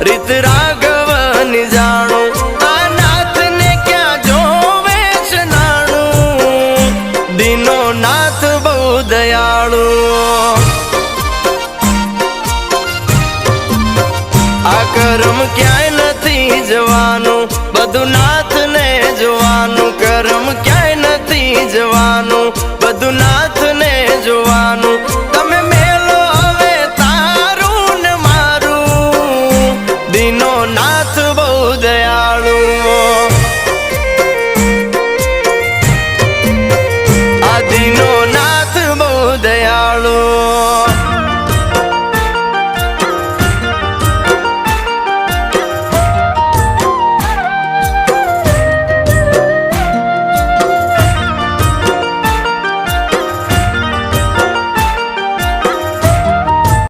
રીત રાઘવની જાણું આ નાથને ક્યાં જોવે છે નાણું દીનો નાથ બહુ દયાળુ આ કર્મ ક્યાંય નથી જવાનું બધું નાથને જોવાનું કર્મ ક્યાંય નથી જવાનું